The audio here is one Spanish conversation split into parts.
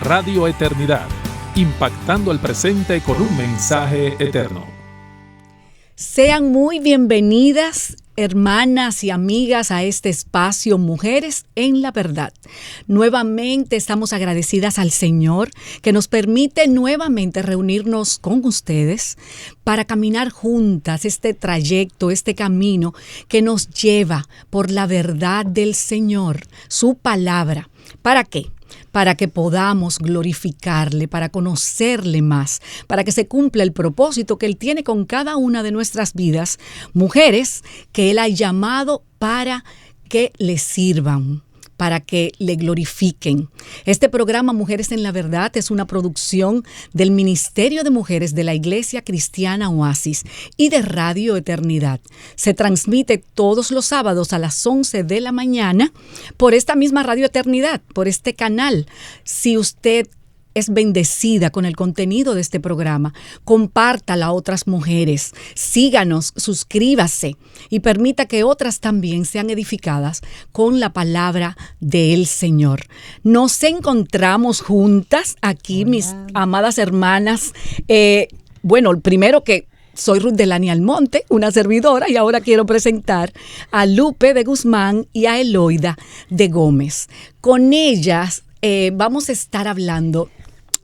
Radio Eternidad, impactando el presente con un mensaje eterno. Sean muy bienvenidas, hermanas y amigas, a este espacio Mujeres en la Verdad. Nuevamente estamos agradecidas al Señor que nos permite nuevamente reunirnos con ustedes para caminar juntas este trayecto, este camino que nos lleva por la verdad del Señor, su palabra. ¿Para qué? Para que podamos glorificarle, para conocerle más, para que se cumpla el propósito que Él tiene con cada una de nuestras vidas, mujeres que Él ha llamado para que le sirvan, para que le glorifiquen. Este programa Mujeres en la Verdad es una producción del Ministerio de Mujeres de la Iglesia Cristiana Oasis y de Radio Eternidad. Se transmite todos los sábados a las 11 de la mañana por esta misma Radio Eternidad, por este canal. Si usted es bendecida con el contenido de este programa, compártala a otras mujeres, síganos, suscríbase y permita que otras también sean edificadas con la palabra del Señor. Nos encontramos juntas aquí, mis amadas hermanas. Primero que soy Ruth Delany Almonte, una servidora, y ahora quiero presentar a Lupe de Guzmán y a Eloida de Gómez. Con ellas vamos a estar hablando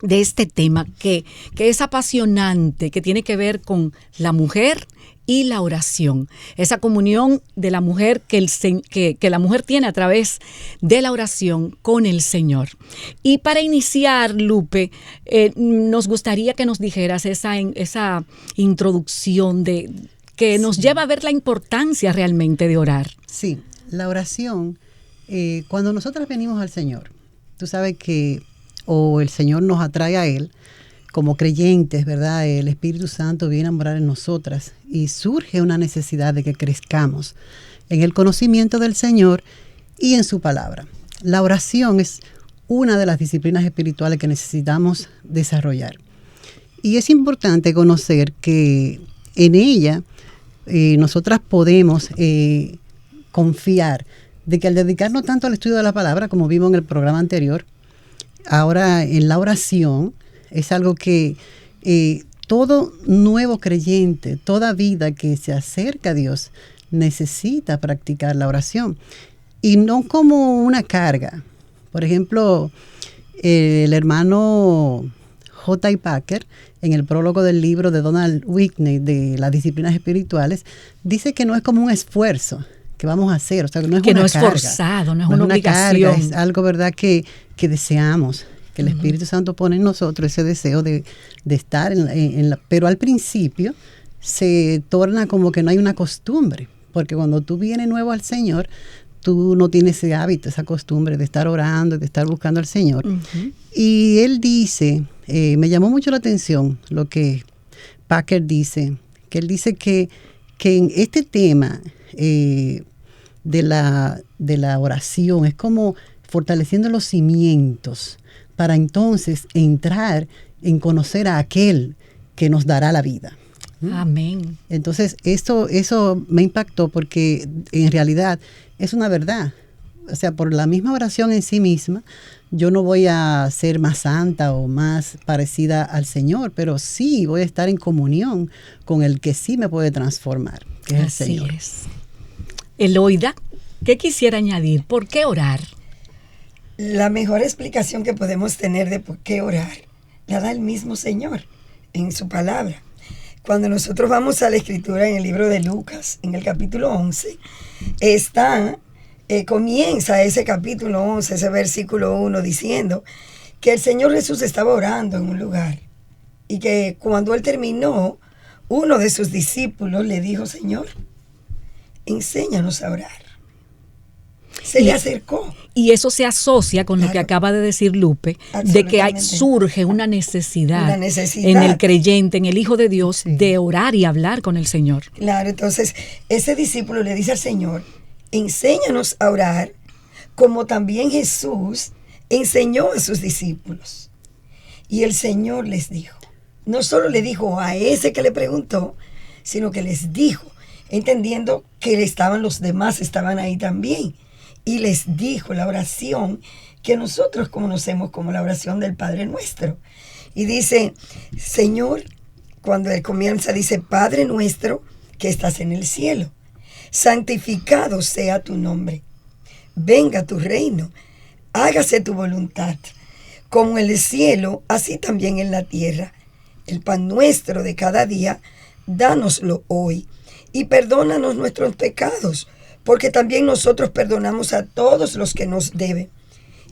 de este tema que es apasionante, que tiene que ver con la mujer y la oración. Esa comunión de la mujer que la mujer tiene a través de la oración con el Señor. Y para iniciar, Lupe, nos gustaría que nos dijeras esa introducción que nos lleva a ver la importancia realmente de orar. Sí, la oración, cuando nosotras venimos al Señor, tú sabes que el Señor nos atrae a Él como creyentes, ¿verdad? El Espíritu Santo viene a morar en nosotras y surge una necesidad de que crezcamos en el conocimiento del Señor y en su palabra. La oración es una de las disciplinas espirituales que necesitamos desarrollar. Y es importante conocer que en ella nosotras podemos confiar de que al dedicarnos tanto al estudio de la palabra, como vimos en el programa anterior, ahora en la oración es algo que todo nuevo creyente, toda vida que se acerca a Dios necesita practicar la oración y no como una carga. Por ejemplo, el hermano J.I. Packer, en el prólogo del libro de Donald Whitney de las disciplinas espirituales, dice que no es como un esfuerzo que vamos a hacer, o sea, que no es una carga, forzado, no es una obligación. Carga, es algo, ¿verdad?, que deseamos, que el Espíritu Santo pone en nosotros ese deseo de estar pero al principio se torna como que no hay una costumbre, porque cuando tú vienes nuevo al Señor, tú no tienes ese hábito, esa costumbre de estar orando, de estar buscando al Señor. Y él dice, me llamó mucho la atención lo que Packer dice, que él dice que en este tema de la oración es como fortaleciendo los cimientos para entonces entrar en conocer a aquel que nos dará la vida. Amén. Entonces eso me impactó porque en realidad es una verdad. O sea, por la misma oración en sí misma, yo no voy a ser más santa o más parecida al Señor, pero sí voy a estar en comunión con el que sí me puede transformar, que es el Señor. Así es. Eloida, ¿qué quisiera añadir? ¿Por qué orar? La mejor explicación que podemos tener de por qué orar la da el mismo Señor en su palabra. Cuando nosotros vamos a la Escritura en el libro de Lucas, en el capítulo 11, comienza ese capítulo 11, ese versículo 1, diciendo que el Señor Jesús estaba orando en un lugar y que cuando Él terminó, uno de sus discípulos le dijo: Señor, enséñanos a orar. Se le acercó. Y eso se asocia con lo que acaba de decir Lupe, de que surge una necesidad en el creyente, en el Hijo de Dios, de orar y hablar con el Señor. Claro, entonces ese discípulo le dice al Señor: enséñanos a orar, como también Jesús enseñó a sus discípulos. Y el Señor les dijo, no solo le dijo a ese que le preguntó, sino que les dijo, entendiendo que los demás estaban ahí también. Y les dijo la oración que nosotros conocemos como la oración del Padre Nuestro. Y dice, Señor, cuando él comienza, dice, Padre nuestro que estás en el cielo, santificado sea tu nombre, venga tu reino, hágase tu voluntad, como en el cielo, así también en la tierra. El pan nuestro de cada día, dánoslo hoy, y perdónanos nuestros pecados, porque también nosotros perdonamos a todos los que nos deben.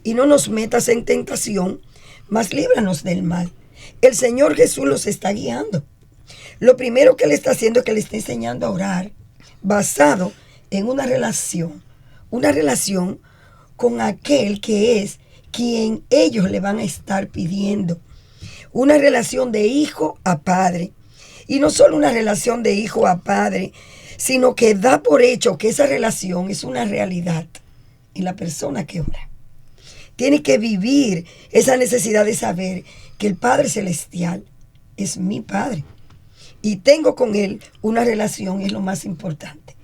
Y no nos metas en tentación, mas líbranos del mal. El Señor Jesús los está guiando. Lo primero que Él está haciendo es que le está enseñando a orar basado en una relación con aquel que es quien ellos le van a estar pidiendo. Una relación de hijo a padre. Y no solo una relación de hijo a padre, sino que da por hecho que esa relación es una realidad en la persona que ora. Tiene que vivir esa necesidad de saber que el Padre Celestial es mi Padre. Y tengo con Él una relación, es lo más importante.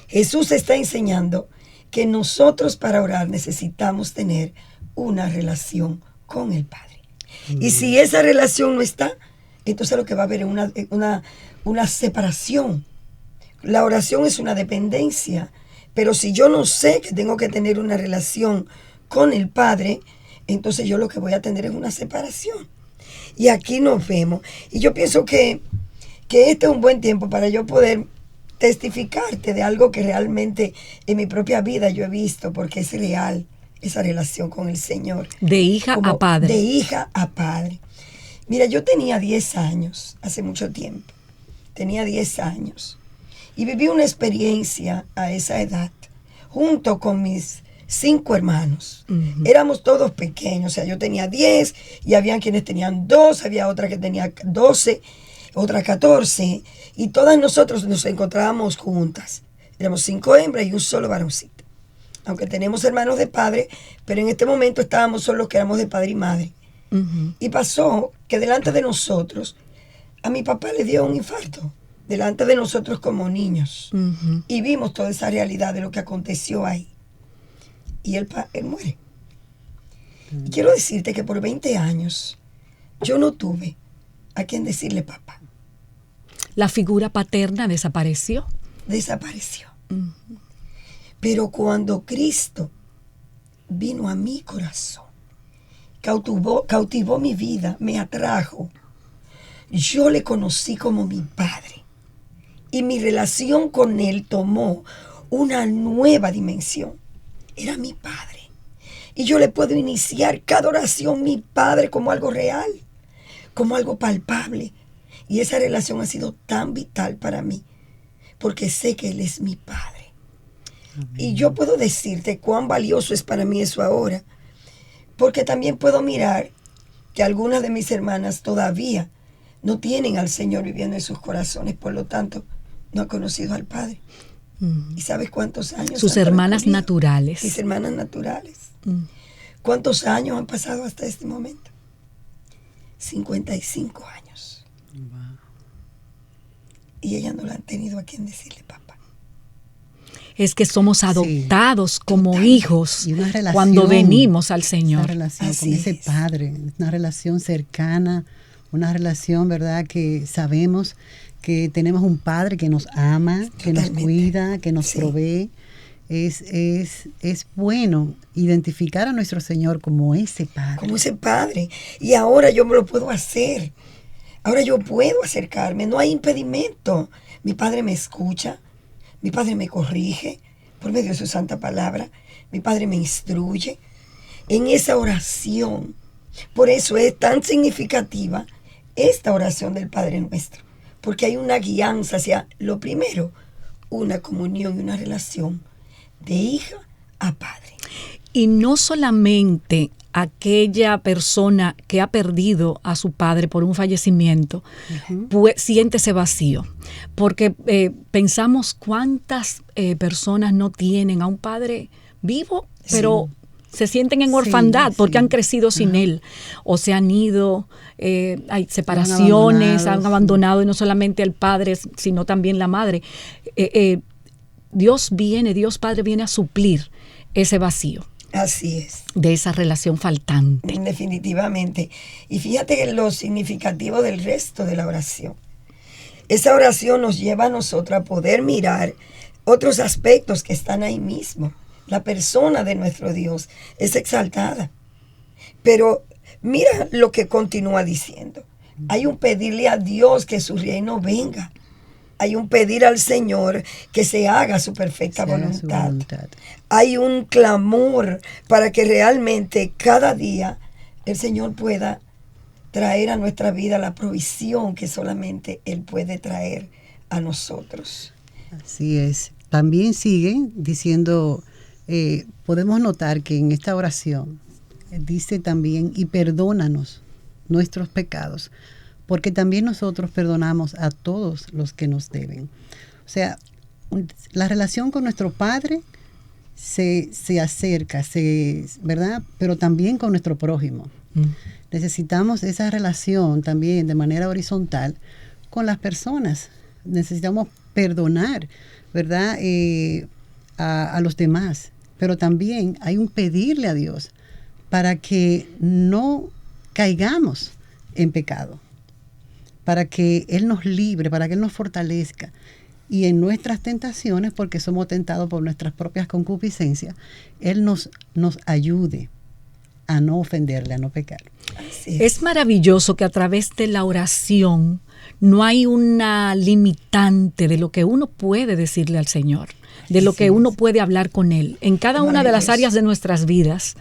Jesús está enseñando que nosotros para orar necesitamos tener una relación con el Padre. Y si esa relación no está, entonces lo que va a haber es una separación. La oración es una dependencia. Pero si yo no sé que tengo que tener una relación con el Padre, entonces yo lo que voy a tener es una separación. Y aquí nos vemos. Y yo pienso que este es un buen tiempo para yo poder testificarte de algo que realmente en mi propia vida yo he visto, porque es real esa relación con el Señor. De hija a padre. De hija a padre. Mira, yo tenía 10 años, hace mucho tiempo. Tenía 10 años. Y viví una experiencia a esa edad, junto con mis 5 hermanos. Uh-huh. Éramos todos pequeños, o sea, yo tenía 10 y había quienes tenían 2, había otra que tenía 12, otra 14, y todas nosotros nos encontrábamos juntas. Éramos 5 hembras y un solo varoncito. Aunque tenemos hermanos de padre, pero en este momento estábamos solos que éramos de padre y madre. Uh-huh. Y pasó que delante de nosotros, a mi papá le dio un infarto. Delante de nosotros como niños. Uh-huh. Y vimos toda esa realidad de lo que aconteció ahí. Y él muere. Uh-huh. Y quiero decirte que por 20 años yo no tuve a quien decirle papá. La figura paterna desapareció. Desapareció. Uh-huh. Pero cuando Cristo vino a mi corazón, cautivó mi vida, me atrajo, yo le conocí como mi Padre. Y mi relación con Él tomó una nueva dimensión. Era mi Padre. Y yo le puedo iniciar cada oración, mi Padre, como algo real, como algo palpable. Y esa relación ha sido tan vital para mí, porque sé que Él es mi Padre. Amén. Y yo puedo decirte cuán valioso es para mí eso ahora, porque también puedo mirar que algunas de mis hermanas todavía no tienen al Señor viviendo en sus corazones, por lo tanto, no ha conocido al Padre. ¿Y sabes cuántos años? Sus hermanas naturales. Mis hermanas naturales. ¿Cuántos años han pasado hasta este momento? 55 años. Wow. Y ellas no la han tenido a quien decirle papá. Es que somos adoptados como hijos cuando venimos al Señor. Una relación con ese Padre, una relación cercana, una relación, ¿verdad?, que sabemos que tenemos un Padre que nos ama, que nos cuida, que nos provee. Es bueno identificar a nuestro Señor como ese Padre. Como ese Padre. Y ahora yo me lo puedo hacer. Ahora yo puedo acercarme. No hay impedimento. Mi Padre me escucha. Mi Padre me corrige por medio de su santa palabra. Mi Padre me instruye en esa oración. Por eso es tan significativa esta oración del Padre Nuestro. Porque hay una guianza hacia, lo primero, una comunión y una relación de hija a padre. Y no solamente aquella persona que ha perdido a su padre por un fallecimiento, pues, siente ese vacío. Porque pensamos cuántas personas no tienen a un padre vivo, pero se sienten en orfandad porque han crecido sin él, o se han ido, hay separaciones, han abandonado, y no solamente el padre, sino también la madre. Dios Padre viene a suplir ese vacío. Así es. de esa relación faltante. Definitivamente. Y fíjate lo significativo del resto de la oración. Esa oración nos lleva a nosotros a poder mirar otros aspectos que están ahí mismo. La persona de nuestro Dios es exaltada. Pero mira lo que continúa diciendo. Hay un pedirle a Dios que su reino venga. Hay un pedir al Señor que se haga su perfecta voluntad. Hay un clamor para que realmente cada día el Señor pueda traer a nuestra vida la provisión que solamente Él puede traer a nosotros. Así es. También sigue diciendo, podemos notar que en esta oración dice también, y perdónanos nuestros pecados, porque también nosotros perdonamos a todos los que nos deben. O sea, la relación con nuestro Padre se acerca, ¿verdad? Pero también con nuestro prójimo. Necesitamos esa relación también de manera horizontal con las personas. Necesitamos perdonar, ¿verdad? A los demás. Pero también hay un pedirle a Dios para que no caigamos en pecado, para que Él nos libre, para que Él nos fortalezca. Y en nuestras tentaciones, porque somos tentados por nuestras propias concupiscencias, Él nos ayude a no ofenderle, a no pecar. Es maravilloso que a través de la oración no hay una limitante de lo que uno puede decirle al Señor, de lo que uno puede hablar con Él. En cada una de las áreas de nuestras vidas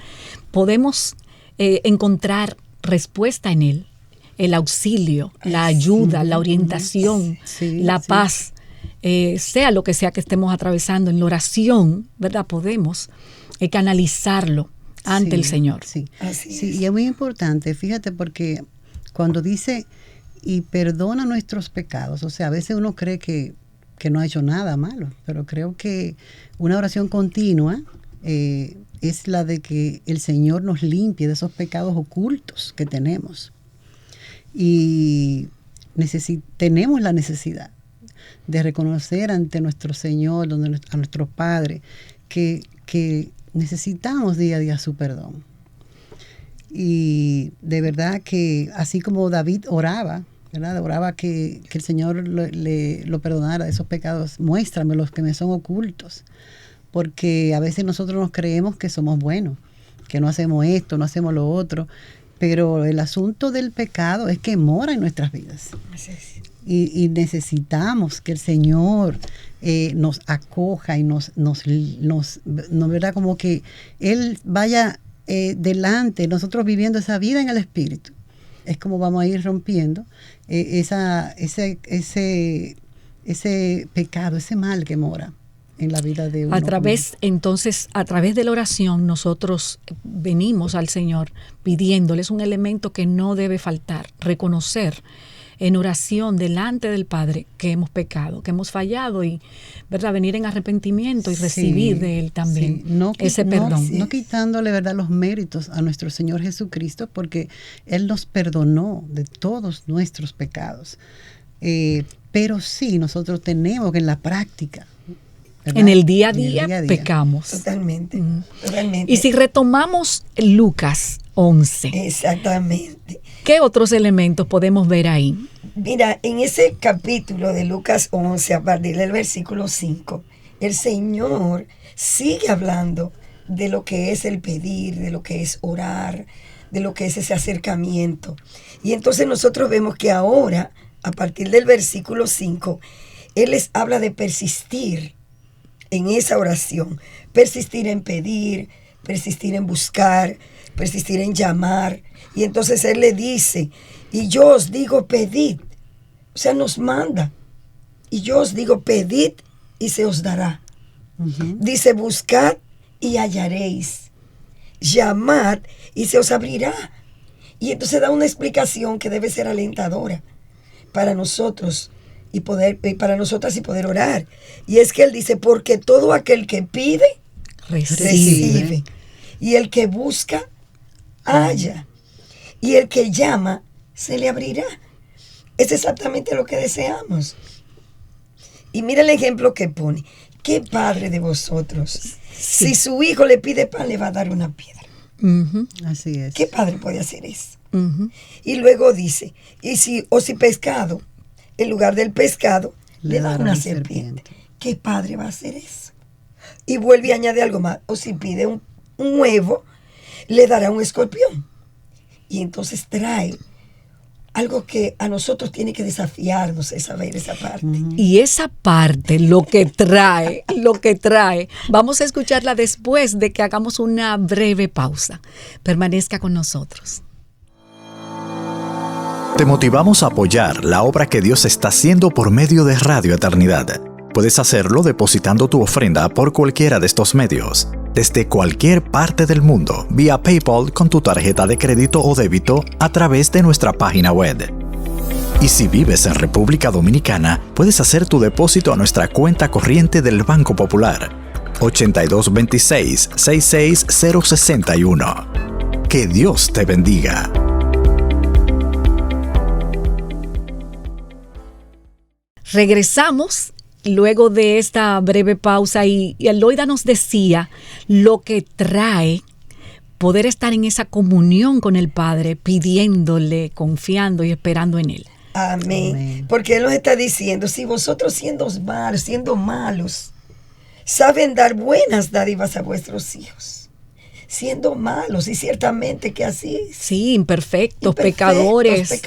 podemos encontrar respuesta en Él, el auxilio, la ayuda, la orientación, la paz, sea lo que sea que estemos atravesando en la oración, ¿verdad? Podemos canalizarlo ante el Señor. Sí, y es muy importante, fíjate, porque cuando dice, y perdona nuestros pecados, o sea, a veces uno cree que no ha hecho nada malo, pero creo que una oración continua es la de que el Señor nos limpie de esos pecados ocultos que tenemos. Y tenemos la necesidad de reconocer ante nuestro Señor, a nuestro Padre, que necesitamos día a día su perdón. Y de verdad que así como David oraba, ¿verdad? Oraba que el Señor lo perdonara de esos pecados. Muéstrame los que me son ocultos. Porque a veces nosotros nos creemos que somos buenos, que no hacemos esto, no hacemos lo otro. Pero el asunto del pecado es que mora en nuestras vidas. Y necesitamos que el Señor nos acoja y nos ¿verdad? Como que Él vaya delante, nosotros viviendo esa vida en el Espíritu. Es como vamos a ir rompiendo ese pecado, ese mal que mora en la vida de uno. Entonces, a través de la oración, nosotros venimos al Señor pidiéndole, es un elemento que no debe faltar, reconocer en oración delante del Padre que hemos pecado, que hemos fallado y, ¿verdad?, venir en arrepentimiento y recibir de Él también ese perdón. No quitándole, ¿verdad?, los méritos a nuestro Señor Jesucristo, porque Él nos perdonó de todos nuestros pecados. Pero sí, nosotros tenemos que en la práctica, ¿verdad?, en el día a día pecamos. Totalmente. Y si retomamos Lucas 11. Exactamente. ¿Qué otros elementos podemos ver ahí? Mira, en ese capítulo de Lucas 11, a partir del versículo 5, el Señor sigue hablando de lo que es el pedir, de lo que es orar, de lo que es ese acercamiento. Y entonces nosotros vemos que ahora, a partir del versículo 5, Él les habla de persistir en esa oración, persistir en pedir, persistir en buscar, persistir en llamar. Y entonces Él le dice, y yo os digo pedid, o sea, nos manda, y yo os digo pedid y se os dará. Dice, buscad y hallaréis, llamad y se os abrirá. Y entonces da una explicación que debe ser alentadora para nosotros y para nosotras y poder orar. Y es que Él dice, porque todo aquel que pide, recibe. Y el que busca, halla. Y el que llama, se le abrirá. Es exactamente lo que deseamos. Y mira el ejemplo que pone. ¿Qué padre de vosotros, Si su hijo le pide pan, le va a dar una piedra. Así es. ¿Qué padre puede hacer eso? Ujú. Y luego dice, si pescado, en lugar del pescado, le da una serpiente. ¿Qué padre va a hacer eso? Y vuelve y añade algo más. O si pide un huevo, le dará un escorpión. Y entonces trae algo que a nosotros tiene que desafiarnos, es saber esa parte. Y esa parte, lo que trae, vamos a escucharla después de que hagamos una breve pausa. Permanezca con nosotros. Te motivamos a apoyar la obra que Dios está haciendo por medio de Radio Eternidad. Puedes hacerlo depositando tu ofrenda por cualquiera de estos medios, desde cualquier parte del mundo, vía PayPal con tu tarjeta de crédito o débito a través de nuestra página web. Y si vives en República Dominicana, puedes hacer tu depósito a nuestra cuenta corriente del Banco Popular, 8226-66061. Que Dios te bendiga. Regresamos luego de esta breve pausa y Eloida nos decía lo que trae poder estar en esa comunión con el Padre, pidiéndole, confiando y esperando en Él. Amén. Porque Él nos está diciendo, si vosotros siendo malos, saben dar buenas dádivas a vuestros hijos, siendo malos, y ciertamente que así es. Sí, imperfectos, pecadores.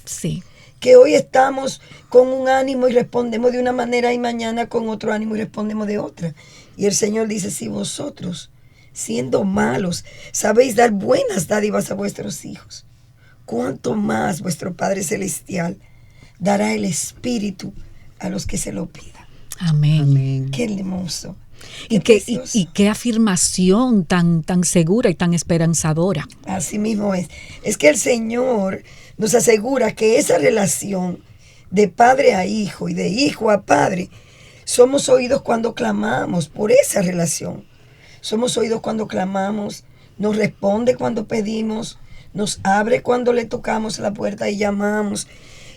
Sí. Que hoy estamos con un ánimo y respondemos de una manera y mañana con otro ánimo y respondemos de otra. Y el Señor dice, si vosotros, siendo malos, sabéis dar buenas dádivas a vuestros hijos, ¿cuánto más vuestro Padre Celestial dará el Espíritu a los que se lo pidan? Amén. Amén. Qué hermoso. Y qué afirmación tan segura y tan esperanzadora. Así mismo es. Es que el Señor nos asegura que esa relación de padre a hijo y de hijo a padre, somos oídos cuando clamamos por esa relación. Somos oídos cuando clamamos, nos responde cuando pedimos, nos abre cuando le tocamos la puerta y llamamos.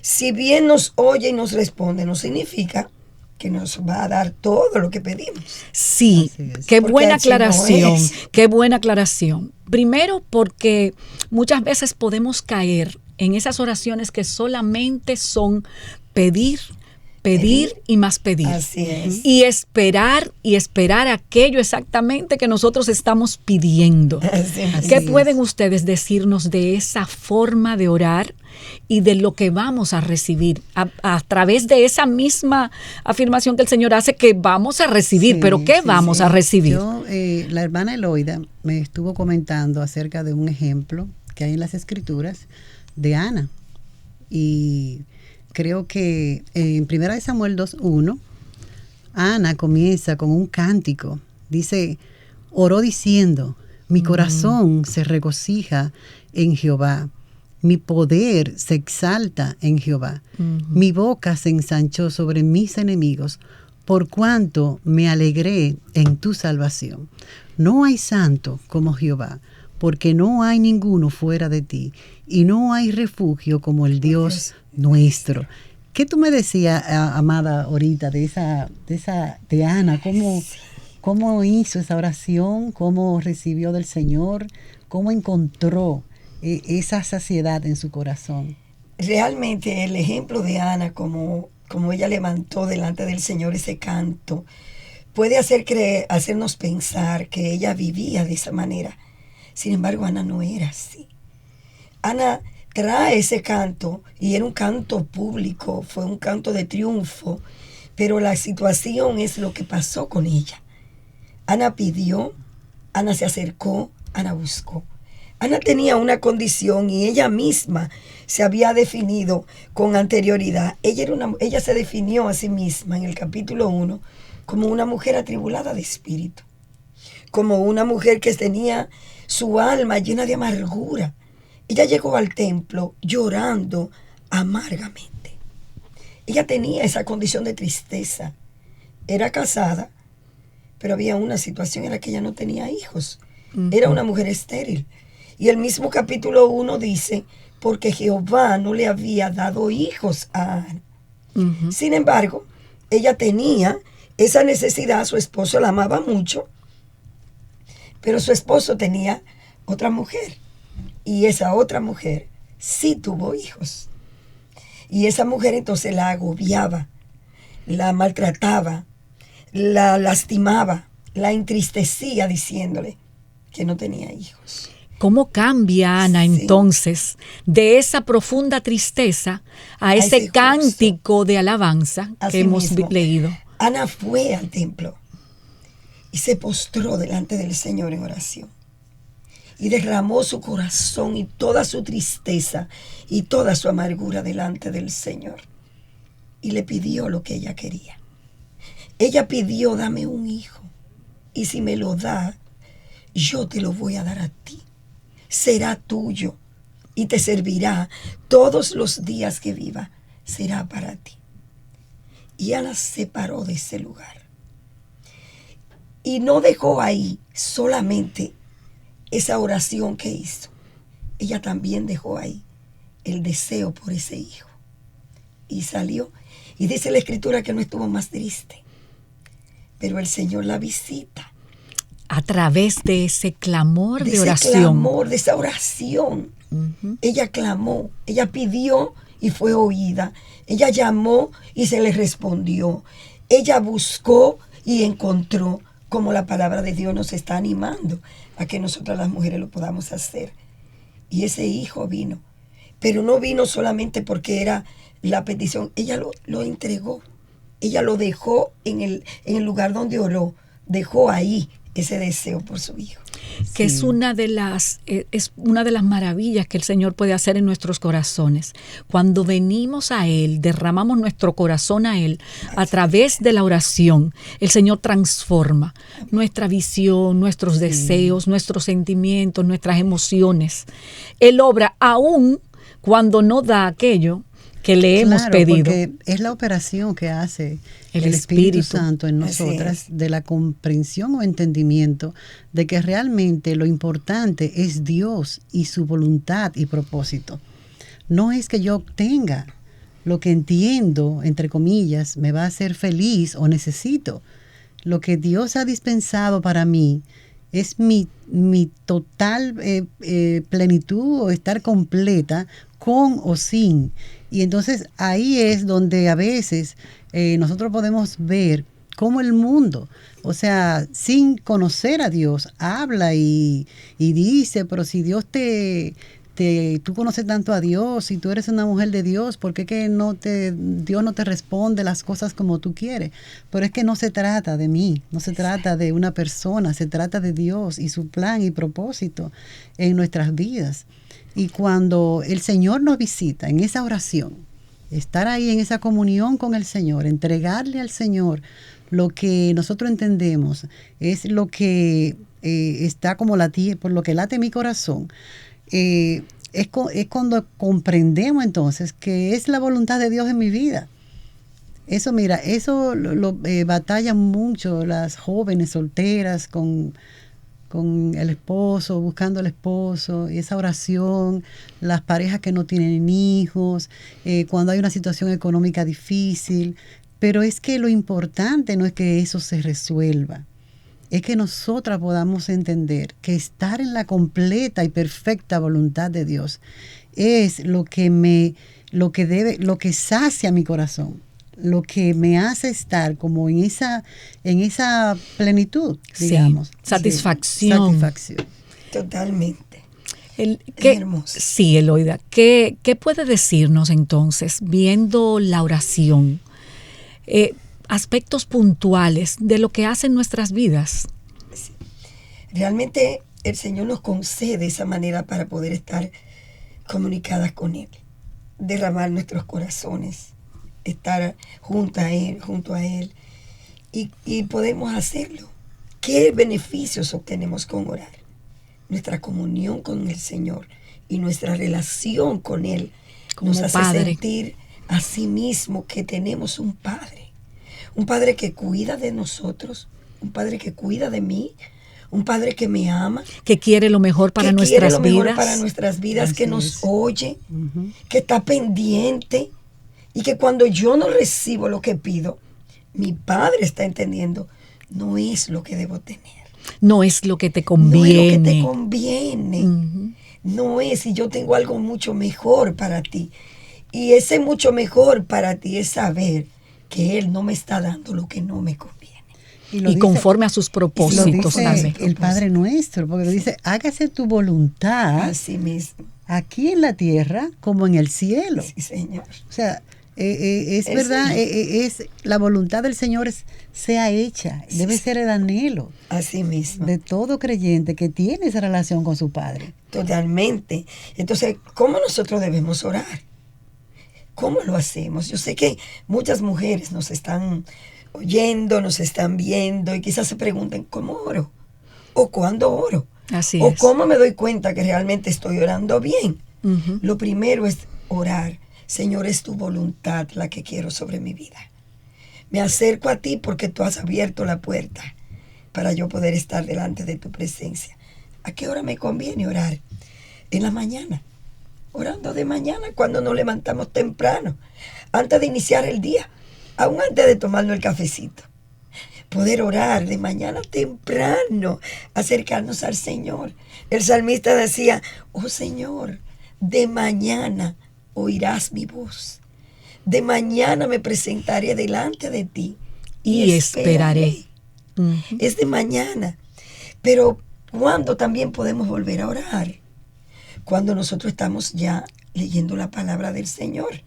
Si bien nos oye y nos responde, no significa que nos va a dar todo lo que pedimos. Sí, qué buena aclaración, qué buena aclaración. Primero porque muchas veces podemos caer en esas oraciones que solamente son pedir y más pedir. Así es. Y esperar aquello exactamente que nosotros estamos pidiendo. ¿Qué pueden ustedes decirnos de esa forma de orar y de lo que vamos a recibir a través de esa misma afirmación que el Señor hace que vamos a recibir? ¿Pero qué vamos a recibir? La hermana Eloida me estuvo comentando acerca de un ejemplo que hay en las Escrituras de Ana, y creo que en 1 Samuel 2:1 Ana comienza con un cántico. Dice, oró diciendo, mi corazón se regocija en Jehová, mi poder se exalta en Jehová, mi boca se ensanchó sobre mis enemigos, por cuanto me alegré en tu salvación. No hay santo como Jehová, porque no hay ninguno fuera de ti, y no hay refugio como el Dios nuestro. ¿Qué tú me decías, amada, ahorita de Ana? ¿Cómo hizo esa oración? ¿Cómo recibió del Señor? ¿Cómo encontró esa saciedad en su corazón? Realmente el ejemplo de Ana, como ella levantó delante del Señor ese canto, puede hacernos pensar que ella vivía de esa manera. Sin embargo, Ana no era así. Ana trae ese canto y era un canto público, fue un canto de triunfo, pero la situación es lo que pasó con ella. Ana pidió, Ana se acercó, Ana buscó. Ana tenía una condición y ella misma se había definido con anterioridad. Ella se definió a sí misma en el capítulo 1 como una mujer atribulada de espíritu, como una mujer que tenía su alma llena de amargura. Ella llegó al templo llorando amargamente. Ella tenía esa condición de tristeza. Era casada, pero había una situación en la que ella no tenía hijos. Era una mujer estéril. Y el mismo capítulo 1 dice, porque Jehová no le había dado hijos a Ana. Sin embargo, ella tenía esa necesidad, su esposo la amaba mucho, Pero su esposo tenía otra mujer. Y esa otra mujer sí tuvo hijos. Y esa mujer entonces la agobiaba, la maltrataba, la lastimaba, la entristecía diciéndole que no tenía hijos. ¿Cómo cambia, Ana, Sí. entonces, de esa profunda tristeza a ese ese gozo. cántico de alabanza Así que hemos mismo. leído? Ana fue al templo y se postró delante del Señor en oración. Y derramó su corazón y toda su tristeza y toda su amargura delante del Señor. Y le pidió lo que ella quería. Ella pidió, dame un hijo. Y si me lo da, yo te lo voy a dar a ti. Será tuyo y te servirá todos los días que viva. Será para ti. Y Ana se paró de ese lugar. Y no dejó ahí solamente esa oración que hizo. Ella también dejó ahí el deseo por ese hijo. Y salió. Y dice la Escritura que no estuvo más triste. Pero el Señor la visita. A través de ese clamor de ese oración. clamor, de esa oración. Ella clamó, ella pidió y fue oída. Ella llamó y se le respondió. Ella buscó y encontró, como la palabra de Dios nos está animando a que nosotras las mujeres lo podamos hacer. Y ese hijo vino. Pero no vino solamente porque era la petición. Ella lo entregó. Ella lo dejó en el lugar donde oró. Dejó ahí ese deseo por su hijo. Que Sí. es una de las maravillas que el Señor puede hacer en nuestros corazones. Cuando venimos a Él, derramamos nuestro corazón a Él, a través de la oración, el Señor transforma nuestra visión, nuestros deseos, nuestros sentimientos, nuestras emociones. Él obra aún cuando no da aquello que le hemos Claro, pedido. porque es la operación que hace El el Espíritu Espíritu. Santo en Así nosotras, es. de la comprensión o entendimiento de que realmente lo importante es Dios y su voluntad y propósito. No es que yo obtenga lo que entiendo, entre comillas, me va a hacer feliz o necesito. Lo que Dios ha dispensado para mí es mi total plenitud o estar completa con o sin. Y entonces ahí es donde a veces nosotros podemos ver cómo el mundo, o sea, sin conocer a Dios, habla y dice, pero si Dios tú conoces tanto a Dios y tú eres una mujer de Dios, ¿por qué que Dios no te responde las cosas como tú quieres? Pero es que no se trata de mí, no se trata de una persona, se trata de Dios y su plan y propósito en nuestras vidas. Y cuando el Señor nos visita en esa oración, estar ahí en esa comunión con el Señor, entregarle al Señor lo que nosotros entendemos, es lo que está como por lo que late mi corazón, es cuando comprendemos entonces que es la voluntad de Dios en mi vida. Eso, mira, eso lo batallan mucho las jóvenes solteras con el esposo, buscando al esposo, y esa oración, las parejas que no tienen hijos, cuando hay una situación económica difícil. Pero es que lo importante no es que eso se resuelva, es que nosotras podamos entender que estar en la completa y perfecta voluntad de Dios es lo que sacia mi corazón, lo que me hace estar como en esa plenitud, digamos. Sí, satisfacción. Satisfacción. Totalmente. ¿Qué, hermoso. sí, Eloida. ¿Qué puede decirnos entonces, viendo la oración, aspectos puntuales de lo que hacen nuestras vidas? Realmente el Señor nos concede esa manera para poder estar comunicadas con Él, derramar nuestros corazones, estar junto a Él y podemos hacerlo. ¿Qué beneficios obtenemos con orar? Nuestra comunión con el Señor y nuestra relación con Él Como nos hace Padre. sentir a sí mismo que tenemos un Padre que cuida de nosotros, un Padre que cuida de mí, un Padre que me ama, Que quiere lo mejor para que nuestras quiere lo mejor vidas. para nuestras vidas, Así que nos es. oye, Ujú. que está pendiente y que cuando yo no recibo lo que pido, mi Padre está entendiendo, no es lo que debo tener. No es lo que te No conviene. es lo que te conviene. No es, y yo tengo algo mucho mejor para ti. Y ese mucho mejor para ti es saber que Él no me está dando lo que no me conviene. Y conforme a sus propósitos lo también. dice el Padre Nuestro, porque lo dice, hágase tu voluntad Así mismo. aquí en la tierra como en el cielo. Sí, Señor. O sea, es verdad, es la voluntad del Señor sea hecha, debe ser el anhelo Así mismo. de todo creyente que tiene esa relación con su Padre. Totalmente. Entonces, ¿cómo nosotros debemos orar? ¿Cómo lo hacemos? Yo sé que muchas mujeres nos están oyendo, nos están viendo y quizás se pregunten, ¿cómo oro? ¿O cuándo oro? Así ¿O es. cómo me doy cuenta que realmente estoy orando bien? Ujú. Lo primero es orar. Señor, es tu voluntad la que quiero sobre mi vida. Me acerco a ti porque tú has abierto la puerta para yo poder estar delante de tu presencia. ¿A qué hora me conviene orar? En la mañana. Orando de mañana cuando nos levantamos temprano, antes de iniciar el día, aún antes de tomarnos el cafecito. Poder orar de mañana temprano, acercarnos al Señor. El salmista decía, oh Señor, de mañana oirás mi voz. De mañana me presentaré delante de ti Y esperaré. Es de mañana. Pero ¿cuándo también podemos volver a orar? Cuando nosotros estamos ya leyendo la palabra del Señor.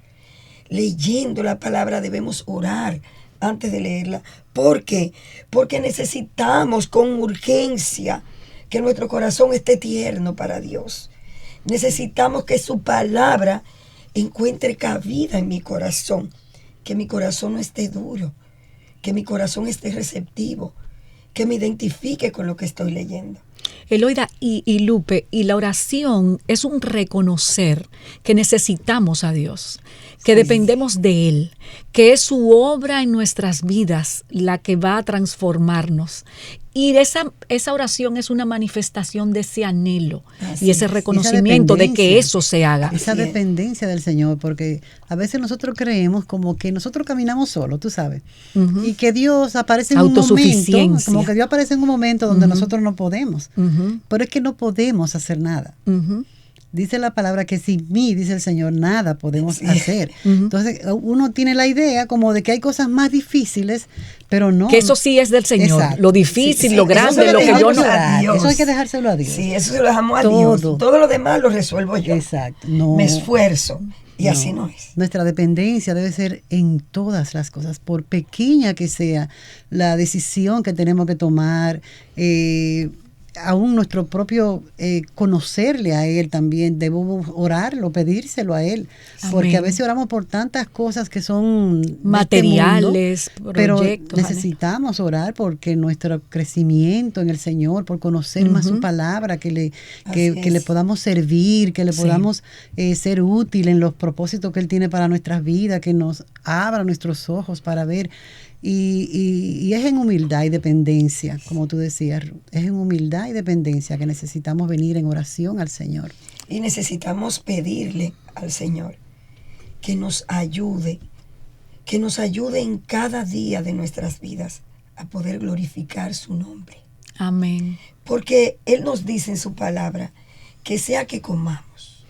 Leyendo la palabra debemos orar antes de leerla. ¿Por qué? Porque necesitamos con urgencia que nuestro corazón esté tierno para Dios. Necesitamos que su palabra encuentre cabida en mi corazón. Que mi corazón no esté duro. Que mi corazón esté receptivo. Que me identifique con lo que estoy leyendo. Eloida y Lupe, y la oración es un reconocer que necesitamos a Dios, que dependemos de Él, que es su obra en nuestras vidas la que va a transformarnos. Y esa oración es una manifestación de ese anhelo y ese reconocimiento de que eso se haga. Esa dependencia del Señor, porque a veces nosotros creemos como que nosotros caminamos solos, tú sabes, y que Dios aparece en un momento, como que Dios aparece en un momento donde nosotros no podemos, pero es que no podemos hacer nada. Dice la palabra que sin mí, dice el Señor, nada podemos hacer. Entonces uno tiene la idea como de que hay cosas más difíciles, pero no. Que eso sí es del Señor. Exacto. Lo difícil, lo grande, lo que yo no... Eso hay que dejárselo a Dios. Sí, eso se lo dejamos a Dios. Todo lo demás lo resuelvo yo. Exacto. No, me esfuerzo. Y así no es. Nuestra dependencia debe ser en todas las cosas, por pequeña que sea la decisión que tenemos que tomar, aún nuestro propio conocerle a Él también, debemos orarlo, pedírselo a Él, porque a veces oramos por tantas cosas que son materiales, este mundo, pero proyectos, necesitamos orar porque nuestro crecimiento en el Señor, por conocer más su palabra, que le podamos servir, que le podamos ser útil en los propósitos que Él tiene para nuestras vidas, que nos abra nuestros ojos para ver. Y es en humildad y dependencia, como tú decías, es en humildad y dependencia que necesitamos venir en oración al Señor. Y necesitamos pedirle al Señor que nos ayude en cada día de nuestras vidas a poder glorificar su nombre. Amén. Porque Él nos dice en su palabra que sea que comamos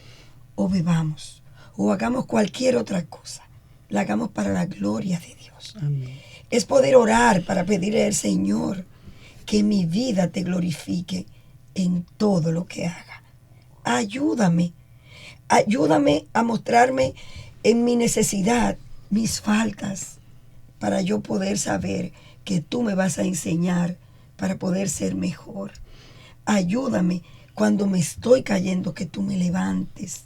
o bebamos o hagamos cualquier otra cosa, la hagamos para la gloria de Dios. Amén. Es poder orar para pedirle al Señor que mi vida te glorifique en todo lo que haga. Ayúdame a mostrarme en mi necesidad, mis faltas, para yo poder saber que tú me vas a enseñar para poder ser mejor. Ayúdame cuando me estoy cayendo, que tú me levantes,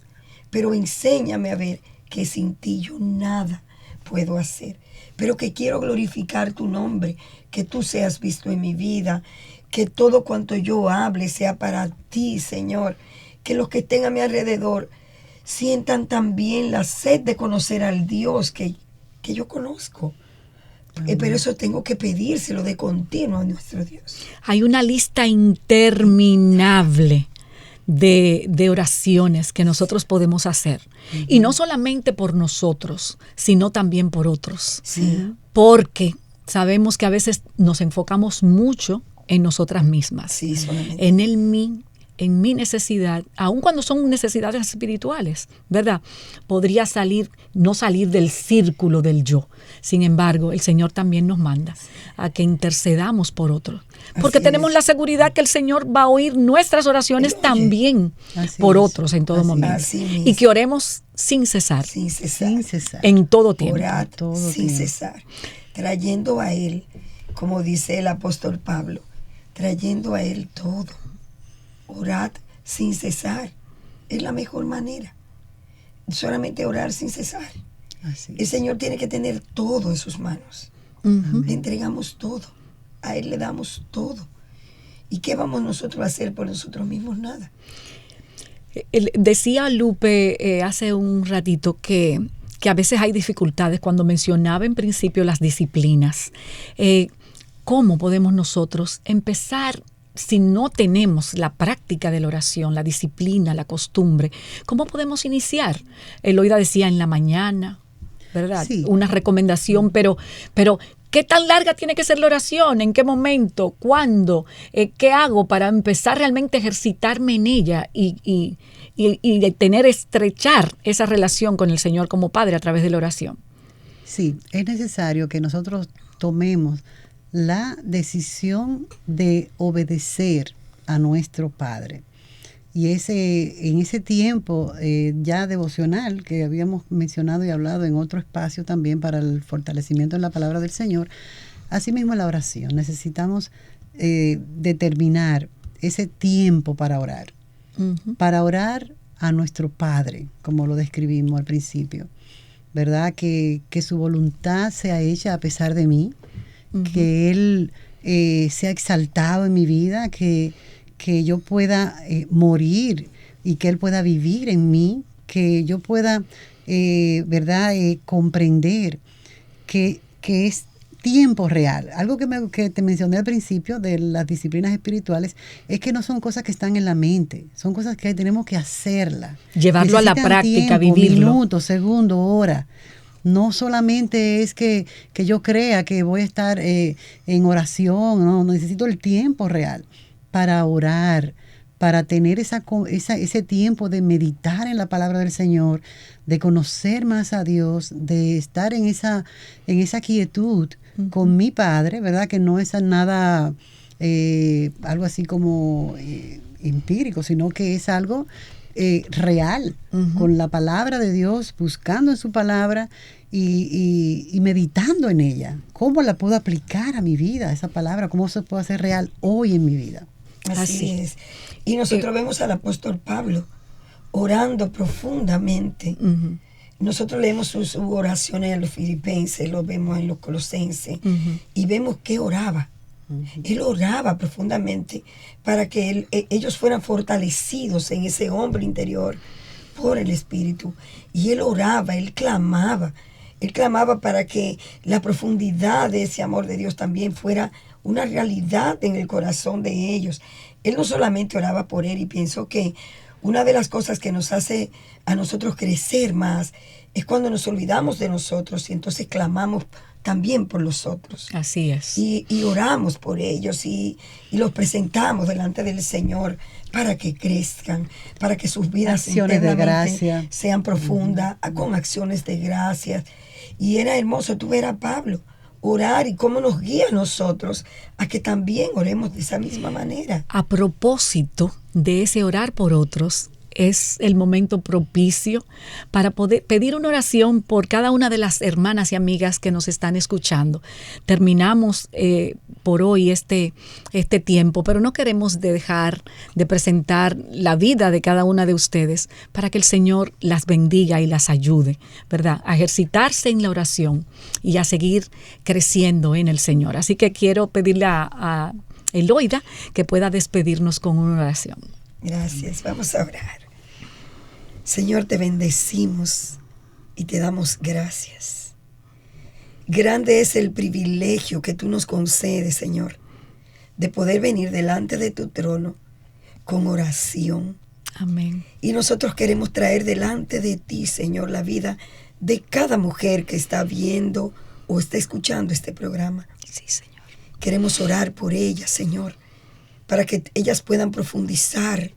pero enséñame a ver que sin ti yo nada puedo hacer, pero que quiero glorificar tu nombre, que tú seas visto en mi vida, que todo cuanto yo hable sea para ti, Señor, que los que estén a mi alrededor sientan también la sed de conocer al Dios que yo conozco. Pero eso tengo que pedírselo de continuo a nuestro Dios. Hay una lista interminable de oraciones que nosotros podemos hacer. Y no solamente por nosotros, sino también por otros. Sí. Porque sabemos que a veces nos enfocamos mucho en nosotras mismas, Sí, solamente. en mi necesidad, aun cuando son necesidades espirituales, ¿verdad? Podría no salir del círculo del yo. Sin embargo, el Señor también nos manda a que intercedamos por otros. Porque Así tenemos es. la seguridad que el Señor va a oír nuestras oraciones Oye, también así por es, otros en todo así momento. Así mismo. Y que oremos sin cesar, Sin cesar. Sin cesar. en todo tiempo. Orad todo sin tiempo. cesar. Trayendo a Él, como dice el apóstol Pablo, trayendo a Él todo. Orad sin cesar. Es la mejor manera. Solamente orar sin cesar. Así El es. Señor tiene que tener todo en sus manos. Ujú. Le entregamos todo. A Él le damos todo. ¿Y qué vamos nosotros a hacer por nosotros mismos? Nada. Decía Lupe hace un ratito que a veces hay dificultades cuando mencionaba en principio las disciplinas. ¿Cómo podemos nosotros empezar si no tenemos la práctica de la oración, la disciplina, la costumbre? ¿Cómo podemos iniciar? Eloida decía en la mañana, ¿verdad? Sí. Una recomendación, pero ¿qué tan larga tiene que ser la oración? ¿En qué momento? ¿Cuándo? ¿Qué hago para empezar realmente a ejercitarme en ella y estrechar esa relación con el Señor como Padre a través de la oración? Sí, es necesario que nosotros tomemos la decisión de obedecer a nuestro Padre. Y en ese tiempo ya devocional que habíamos mencionado y hablado en otro espacio también para el fortalecimiento en la palabra del Señor, asimismo la oración. Necesitamos determinar ese tiempo para orar. Uh-huh. Para orar a nuestro Padre, como lo describimos al principio, ¿verdad? Que su voluntad sea hecha a pesar de mí, uh-huh. Que Él sea exaltado en mi vida, que yo pueda morir y que Él pueda vivir en mí, que yo pueda, ¿verdad? Comprender que es tiempo real. Algo que te mencioné al principio de las disciplinas espirituales es que no son cosas que están en la mente, son cosas que tenemos que hacerlas. Llevarlo a la práctica, vivirlo. Minutos, segundos, horas. No solamente es que yo crea que voy a estar en oración, no, necesito el tiempo real para orar, para tener ese tiempo de meditar en la palabra del Señor, de conocer más a Dios, de estar en esa quietud uh-huh. con mi Padre, ¿verdad? Que no es nada, algo así como empírico, sino que es algo real, uh-huh. con la palabra de Dios, buscando en su palabra y meditando en ella. ¿Cómo la puedo aplicar a mi vida, esa palabra? ¿Cómo se puede hacer real hoy en mi vida? Así es. Y nosotros vemos al apóstol Pablo orando profundamente. Uh-huh. Nosotros leemos sus oraciones en los filipenses, lo vemos en los colosenses, uh-huh. y vemos que oraba. Uh-huh. Él oraba profundamente para que ellos fueran fortalecidos en ese hombre interior por el Espíritu. Y él oraba, él clamaba para que la profundidad de ese amor de Dios también fuera una realidad en el corazón de ellos. Él no solamente oraba por él, y pienso que una de las cosas que nos hace a nosotros crecer más es cuando nos olvidamos de nosotros y entonces clamamos también por los otros. Así es. Y oramos por ellos y los presentamos delante del Señor para que crezcan, para que sus vidas acciones de gracia sean profundas, uh-huh. con acciones de gracias. Y era hermoso tú ver a Pablo orar y cómo nos guía a nosotros a que también oremos de esa misma manera. A propósito de ese orar por otros, es el momento propicio para poder pedir una oración por cada una de las hermanas y amigas que nos están escuchando. Terminamos por hoy este tiempo, pero no queremos dejar de presentar la vida de cada una de ustedes para que el Señor las bendiga y las ayude, ¿verdad? A ejercitarse en la oración y a seguir creciendo en el Señor. Así que quiero pedirle a Eloida que pueda despedirnos con una oración. Gracias, vamos a orar. Señor, te bendecimos y te damos gracias. Grande es el privilegio que tú nos concedes, Señor, de poder venir delante de tu trono con oración. Amén. Y nosotros queremos traer delante de ti, Señor, la vida de cada mujer que está viendo o está escuchando este programa. Sí, Señor. Queremos orar por ella, Señor, para que ellas puedan profundizar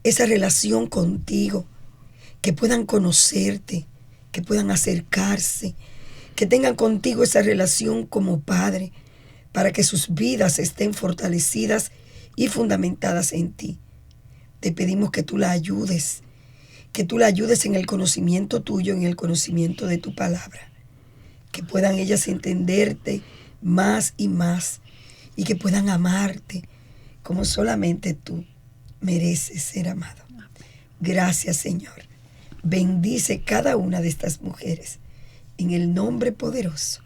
esa relación contigo, que puedan conocerte, que puedan acercarse, que tengan contigo esa relación como Padre, para que sus vidas estén fortalecidas y fundamentadas en ti. Te pedimos que tú la ayudes en el conocimiento tuyo, en el conocimiento de tu palabra, que puedan ellas entenderte más y más y que puedan amarte como solamente tú mereces ser amado. Gracias, Señor. Bendice cada una de estas mujeres en el nombre poderoso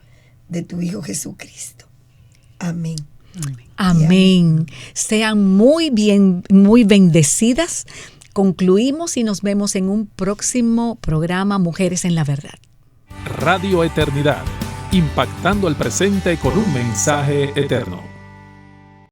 de tu Hijo Jesucristo. Amén. Amén. Sean muy bendecidas. Concluimos y nos vemos en un próximo programa Mujeres en la Verdad. Radio Eternidad, impactando el presente con un mensaje eterno.